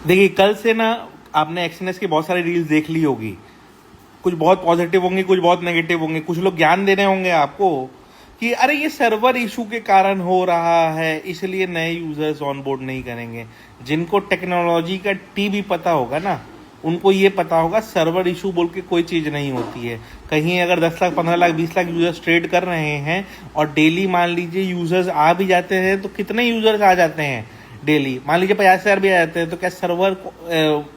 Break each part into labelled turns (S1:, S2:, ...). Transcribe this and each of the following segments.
S1: देखिए कल से ना आपने एक्सएनएस की बहुत सारी रील्स देख ली होगी, कुछ बहुत पॉजिटिव होंगे, कुछ बहुत नेगेटिव होंगे। कुछ लोग ज्ञान दे रहे होंगे आपको कि अरे ये सर्वर इशू के कारण हो रहा है, इसलिए नए यूजर्स ऑनबोर्ड नहीं करेंगे। जिनको टेक्नोलॉजी का टी भी पता होगा ना, उनको ये पता होगा सर्वर इशू बोल के कोई चीज़ नहीं होती है। कहीं अगर 10 लाख 15 लाख 20 लाख यूजर्स ट्रेड कर रहे हैं और डेली मान लीजिए यूजर्स आ भी जाते हैं, तो कितने यूजर्स आ जाते हैं डेली? मान लीजिए 50,000 भी आ जाते हैं, तो क्या सर्वर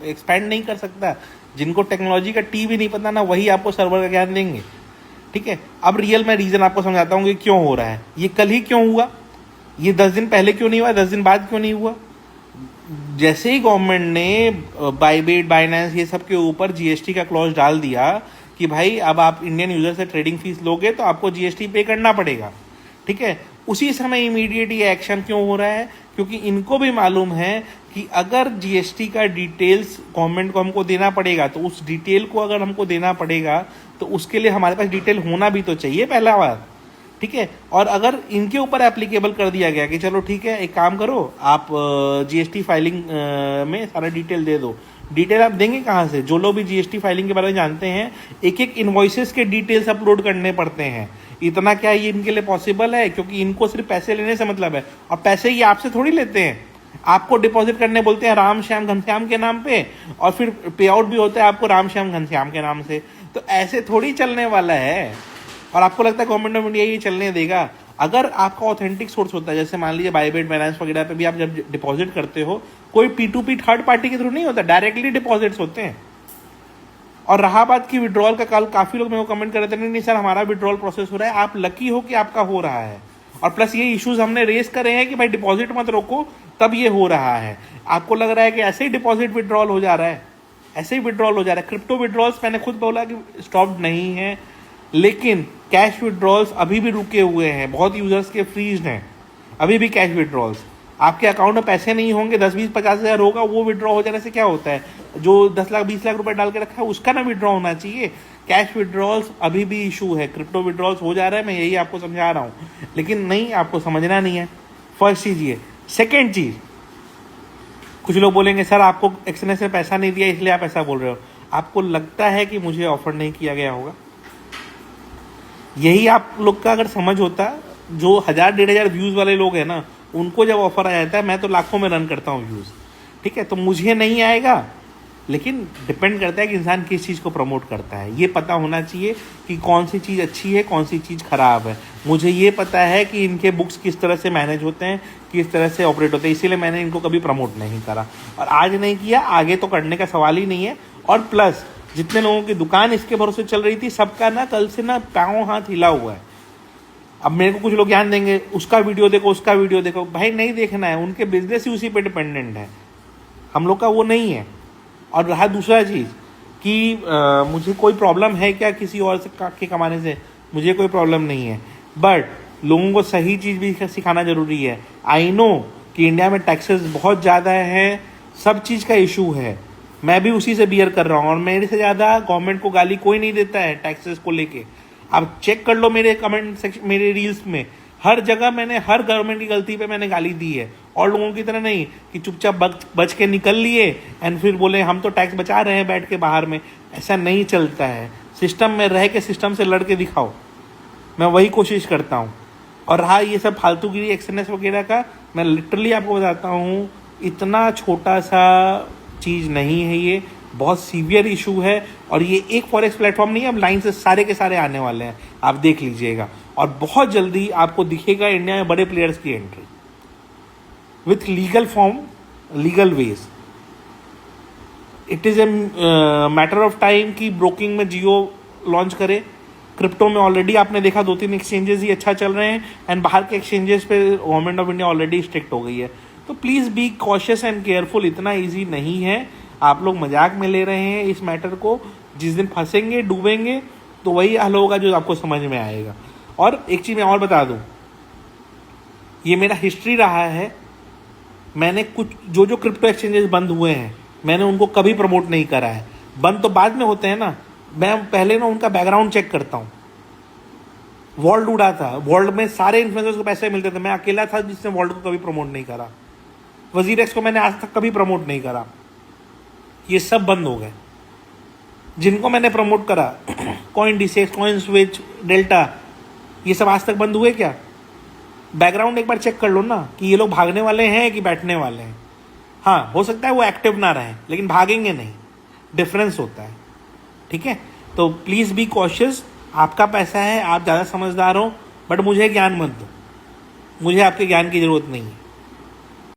S1: एक्सपैंड नहीं कर सकता? जिनको टेक्नोलॉजी का टी भी नहीं पता ना, वही आपको सर्वर का ज्ञान देंगे। ठीक है, अब रियल मैं रीजन आपको समझाता हूँ कि क्यों हो रहा है। ये कल ही क्यों हुआ, ये 10 दिन पहले क्यों नहीं हुआ, 10 दिन बाद क्यों नहीं हुआ? जैसे ही गवर्नमेंट ने बाइबिट बाइनेंस ये सब के ऊपर जीएसटी का क्लॉज डाल दिया कि भाई अब आप इंडियन यूजर से ट्रेडिंग फीस लोगे तो आपको जीएसटी पे करना पड़ेगा, ठीक है, उसी समय इमीडिएट ये एक्शन क्यों हो रहा है? क्योंकि इनको भी मालूम है कि अगर जीएसटी का डिटेल्स गवर्नमेंट को हमको देना पड़ेगा, तो उस डिटेल को अगर हमको देना पड़ेगा तो उसके लिए हमारे पास डिटेल होना भी तो चाहिए पहला बात। ठीक है, और अगर इनके ऊपर एप्लीकेबल कर दिया गया कि चलो ठीक है एक काम करो, आप जीएसटी फाइलिंग में सारा डिटेल दे दो। डिटेल आप देंगे कहाँ से? जो लोग भी जीएसटी फाइलिंग के बारे में जानते हैं, एक एक इन्वॉइसेस के डिटेल्स अपलोड करने पड़ते हैं। इतना क्या ये इनके लिए पॉसिबल है? क्योंकि इनको सिर्फ पैसे लेने से मतलब है, और पैसे ये आपसे थोड़ी लेते हैं। आपको डिपॉजिट करने बोलते हैं राम श्याम घनश्याम के नाम पे, और फिर पे आउट भी होता है आपको राम श्याम घनश्याम के नाम से। तो ऐसे थोड़ी चलने वाला है। और आपको लगता है गवर्नमेंट ऑफ इंडिया ये चलने देगा? अगर आपका ऑथेंटिक सोर्स होता है, जैसे मान लीजिए बाइबिट बाइनेंस वगैरह पे भी आप जब डिपॉजिट करते हो, कोई P2P थर्ड पार्टी के थ्रू नहीं होता, डायरेक्टली डिपॉजिट्स होते हैं। और रहा बात की विड्रॉल का, कल काफी लोग मेरे को कमेंट कर रहे थे नहीं सर हमारा विड्रॉल प्रोसेस हो रहा है। आप लकी हो कि आपका हो रहा है, और प्लस ये इश्यूज हमने रेस करे हैं कि भाई डिपॉजिट मत रोको, तब ये हो रहा है। आपको लग रहा है कि ऐसे ही डिपॉजिट विड्रॉल हो जा रहा है, ऐसे ही विड्रॉल हो जा रहा है। क्रिप्टो विड्रॉल्स मैंने खुद बोला कि स्टॉप नहीं है, लेकिन कैश विड्रॉल्स अभी भी रुके हुए हैं। बहुत यूजर्स के फ्रीज हैं अभी भी कैश विड्रॉल्स। आपके अकाउंट में पैसे नहीं होंगे, 10 20 50 हज़ार होगा, वो विड्रॉ हो जाने से क्या होता है? जो 10 लाख 20 लाख रुपए डाल के रखा है उसका ना विड्रॉ होना चाहिए। कैश विड्रॉल्स अभी भी इशू है, क्रिप्टो विड्रॉल्स हो जा रहा है, मैं यही आपको समझा रहा हूँ, लेकिन नहीं, आपको समझना नहीं है। फर्स्ट चीज ये। सेकेंड चीज, कुछ लोग बोलेंगे सर आपको एक्सएनएस ने पैसा नहीं दिया इसलिए आप ऐसा बोल रहे हो। आपको लगता है कि मुझे ऑफर नहीं किया गया होगा? यही आप लोग का अगर समझ होता, जो 1000 1500 व्यूज वाले लोग हैं ना, उनको जब ऑफर आ जाता है, मैं तो लाखों में रन करता हूँ व्यूज, ठीक है, तो मुझे नहीं आएगा। लेकिन डिपेंड करता है कि इंसान किस चीज़ को प्रमोट करता है। ये पता होना चाहिए कि कौन सी चीज़ अच्छी है, कौन सी चीज़ खराब है। मुझे ये पता है कि इनके बुक्स किस तरह से मैनेज होते हैं, किस तरह से ऑपरेट होते हैं, इसीलिए मैंने इनको कभी प्रमोट नहीं करा, और आज नहीं किया, आगे तो करने का सवाल ही नहीं है। और प्लस जितने लोगों की दुकान इसके भरोसे चल रही थी, सबका ना कल से ना पाँव हाथ हिला हुआ है। अब मेरे को कुछ लोग ज्ञान देंगे, उसका वीडियो देखो, उसका वीडियो देखो। भाई नहीं देखना है, उनके बिजनेस ही उसी पे डिपेंडेंट है, हम लोग का वो नहीं है। और रहा दूसरा चीज़ कि मुझे कोई प्रॉब्लम है क्या किसी और से के कमाने से? मुझे कोई प्रॉब्लम नहीं है, बट लोगों को सही चीज़ भी सिखाना ज़रूरी है। आई नो कि इंडिया में टैक्सेस बहुत ज़्यादा है, सब चीज़ का इशू है, मैं भी उसी से बियर कर रहा हूँ, और मेरे से ज़्यादा गवर्नमेंट को गाली कोई नहीं देता है टैक्सेस को लेके। आप चेक कर लो मेरे कमेंट सेक्शन, मेरे रील्स में, हर जगह मैंने हर गवर्नमेंट की गलती पे मैंने गाली दी है। और लोगों की तरह नहीं कि चुपचाप बच के निकल लिए एंड फिर बोले हम तो टैक्स बचा रहे हैं बैठ के बाहर में। ऐसा नहीं चलता है, सिस्टम में रह के सिस्टम से लड़ के दिखाओ, मैं वही कोशिश करता हूँ। और रहा ये सब फालतूगिरी एक्सएनएस वगैरह का, मैं लिटरली आपको बताता हूँ, इतना छोटा सा चीज़ नहीं है, ये बहुत सीवियर इशू है। और ये एक फॉरेक्स प्लेटफॉर्म नहीं है, अब लाइन से सारे के सारे आने वाले हैं, आप देख लीजिएगा। और बहुत जल्दी आपको दिखेगा इंडिया में बड़े प्लेयर्स की entry with legal form, legal wage. It is a matter of time कि ब्रोकिंग में जियो लॉन्च करे। क्रिप्टो में ऑलरेडी आपने देखा 2-3 एक्सचेंजेस ही अच्छा चल रहे हैं, एंड बाहर के एक्सचेंजेस पे government of India already strict हो गई है। तो please be cautious and careful, इतना ईजी नहीं है। आप लोग मजाक में ले रहे हैं इस मैटर को, जिस दिन फंसेंगे डूबेंगे तो वही हल होगा जो आपको समझ में आएगा। और एक चीज़ मैं और बता दूं, ये मेरा हिस्ट्री रहा है, मैंने कुछ जो क्रिप्टो एक्सचेंजेस बंद हुए हैं मैंने उनको कभी प्रमोट नहीं करा है। बंद तो बाद में होते हैं ना, मैं पहले ना उनका बैकग्राउंड चेक करता हूँ। वॉल्ट उड़ा था, वॉल्ट में सारे इन्फ्लुएंसर्स को पैसे मिलते थे, मैं अकेला था जिसने वॉल्ट को कभी प्रमोट नहीं करा। वजीर एक्स को मैंने आज तक कभी प्रमोट नहीं करा। ये सब बंद हो गए। जिनको मैंने प्रमोट करा कॉइन डिसेक्स, कॉइन स्विच, डेल्टा, ये सब आज तक बंद हुए क्या? बैकग्राउंड एक बार चेक कर लो ना कि ये लोग भागने वाले हैं कि बैठने वाले हैं। हाँ, हो सकता है वो एक्टिव ना रहें, लेकिन भागेंगे नहीं, डिफरेंस होता है। ठीक है, तो प्लीज़ बी कॉशियस। आपका पैसा है, आप ज़्यादा समझदार हो, बट मुझे ज्ञान मत दो, मुझे आपके ज्ञान की ज़रूरत नहीं है।